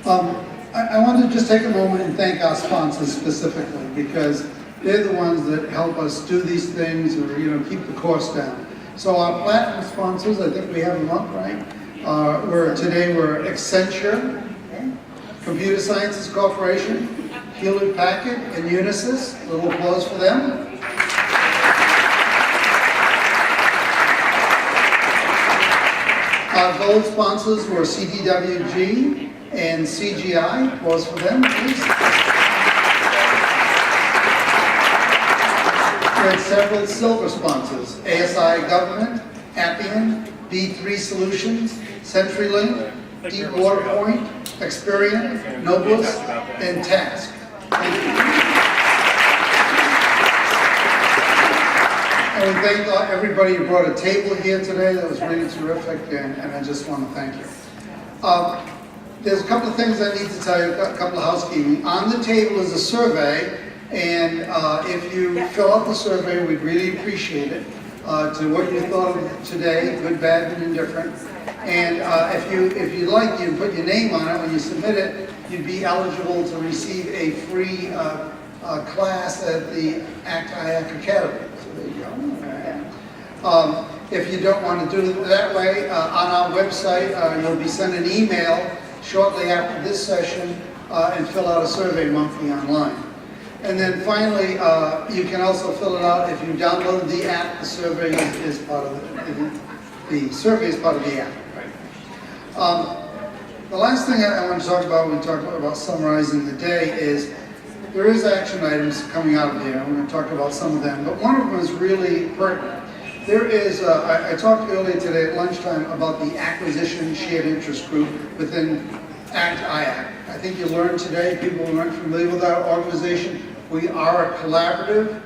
I want to just take a moment and thank our sponsors specifically, because they're the ones that help us do these things, or keep the cost down. So our platinum sponsors, I think we have them up, right? We're Accenture, Computer Sciences Corporation, Hewlett Packard, and Unisys. A little applause for them. Our gold sponsors were CDWG and CGI. Applause for them, please. We had several silver sponsors: ASI Government, Appian, B3 Solutions, CenturyLink, Deepwater Point, Experian, Noblus, and Task. And we thank everybody who brought a table here today. That was really terrific, and I just want to thank you. There's a couple of things I need to tell you, a couple of housekeeping. On the table is a survey, and if you fill out the survey, we'd really appreciate it, to what you thought of today, good, bad, and indifferent. And if you'd like, you put your name on it when you submit it, you'd be eligible to receive a free class at the ACT-IAC Academy. So there you go. If you don't want to do it that way, on our website, you'll be sent an email shortly after this session and fill out a survey monthly online. And then finally, you can also fill it out if you download the app. The survey is part of the survey is part of the app. The last thing I want to talk about when we talk about summarizing the day is there is action items coming out of here. I'm going to talk about some of them, but one of them is really pertinent. There is, I talked earlier today at lunchtime about the Acquisition Shared Interest Group within ACT-IAC. I think you learned today, people who aren't familiar with our organization, we are a collaborative,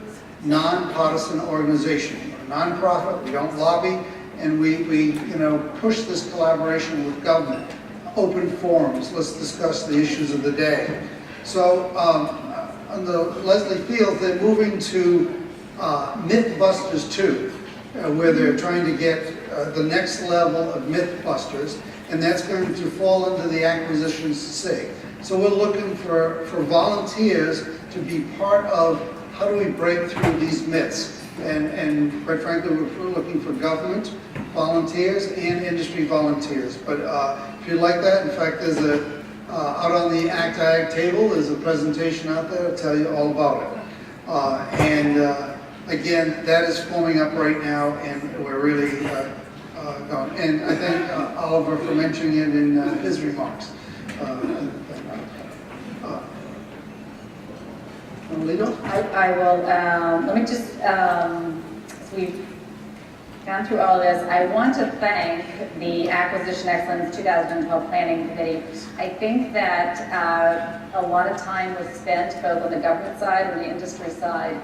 nonpartisan organization. We're a nonprofit, we don't lobby, and we push this collaboration with government. Open forums, let's discuss the issues of the day. So on the Leslie Field, they're moving to Mythbusters 2, where they're trying to get the next level of Mythbusters, and that's going to fall under the Acquisitions SIG. So we're looking for volunteers to be part of how do we break through these myths. And quite frankly, we're looking for government volunteers and industry volunteers. But if you like that, in fact, there's out on the ACT-IAC table, there's a presentation out there to tell you all about it. Again, that is forming up right now, and we're really going. And I thank Oliver for mentioning it in his remarks. I will, let me just, as we've gone through all of this, I want to thank the Acquisition Excellence 2012 Planning Committee. I think that a lot of time was spent both on the government side and the industry side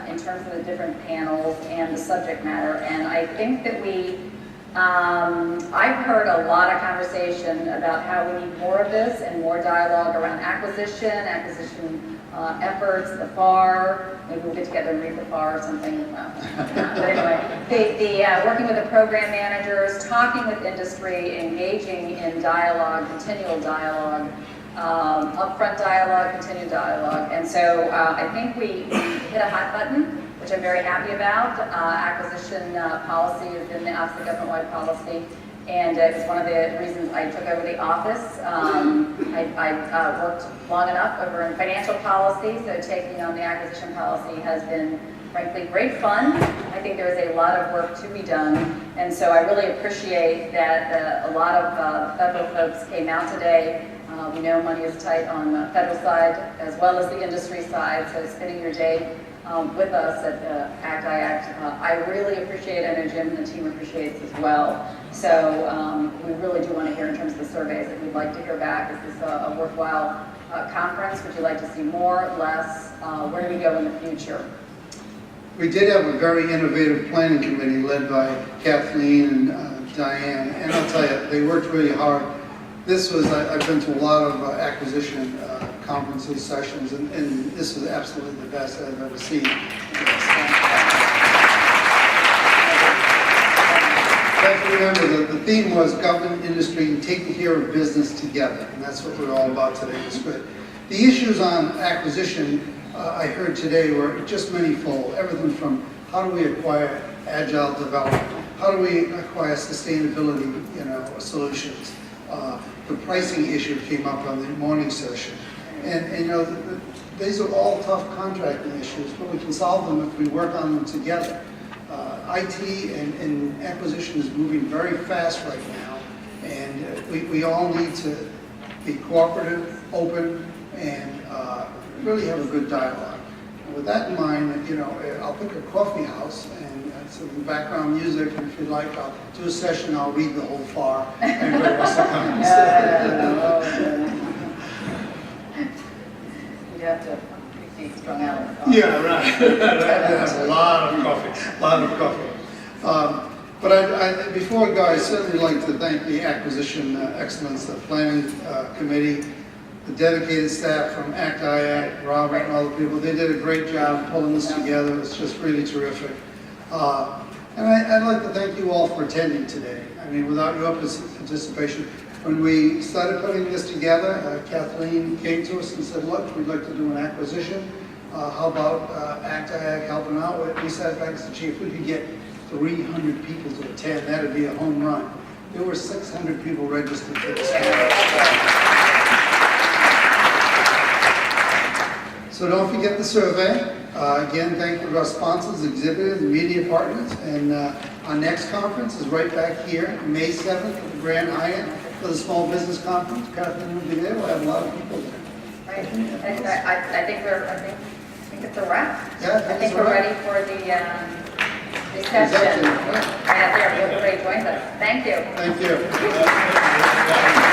in terms of the different panels and the subject matter. And I think that I've heard a lot of conversation about how we need more of this and more dialogue around acquisition efforts, the FAR. Maybe we'll get together and read the FAR or something. But anyway, working with the program managers, talking with industry, engaging in dialogue, continual dialogue, upfront dialogue, continued dialogue. And so I think we hit a hot button, which I'm very happy about. Acquisition policy has been the Office of Government-wide Policy, and it was one of the reasons I took over the office. I worked long enough over in financial policy, so taking on the acquisition policy has been, frankly, great fun. I think there is a lot of work to be done, and so I really appreciate that a lot of federal folks came out today. We know money is tight on the federal side as well as the industry side, so spending your day with us at ACT-IAC. I really appreciate it, and Jim and the team appreciates as well. So we really do want to hear in terms of the surveys if we'd like to hear back. Is this a worthwhile conference? Would you like to see more, less? Where do we go in the future? We did have a very innovative planning committee led by Kathleen and Diane, and I'll tell you, they worked really hard. This was, I've been to a lot of acquisition conferences, sessions, and this was absolutely the best I've ever seen. have to remember, the theme was government, industry, and taking care of business together, and that's what we're all about today. It's good. The issues on acquisition, I heard today, were just manyfold. Everything from how do we acquire agile development, how do we acquire sustainability, solutions. The pricing issue came up on the morning session, and these are all tough contracting issues, but we can solve them if we work on them together. IT and acquisition is moving very fast right now, and we all need to be cooperative, open, and really have a good dialogue. And with that in mind, I'll pick a coffee house and some background music, and if you'd like, I'll do a session, I'll read the whole FAR. Everybody wants to come. You have to be strung out. Yeah, right. That's a lot of coffee. But before I go, I'd certainly like to thank the Acquisition Excellence, the Planning Committee, the dedicated staff from ACT-IAC, Robert and all the people. They did a great job pulling this together. It's just really terrific. And I'd like to thank you all for attending today. I mean, without your participation, when we started putting this together, Kathleen came to us and said, look, we'd like to do an acquisition. How about ACT-IAC helping out with it? We sat back and said, gee, if we could get 300 people to attend, that'd be a home run. There were 600 people registered for this. So don't forget the survey. Again, thank you to our sponsors, exhibitors, and media partners. And our next conference is right back here, May 7th at the Grand Hyatt for the Small Business Conference. Kathleen will be there. We'll have a lot of people there. Right. And I think it's a wrap. Yeah, I think we're ready for the reception. Exactly. Right out there. Everybody joins us. Thank you. Thank you.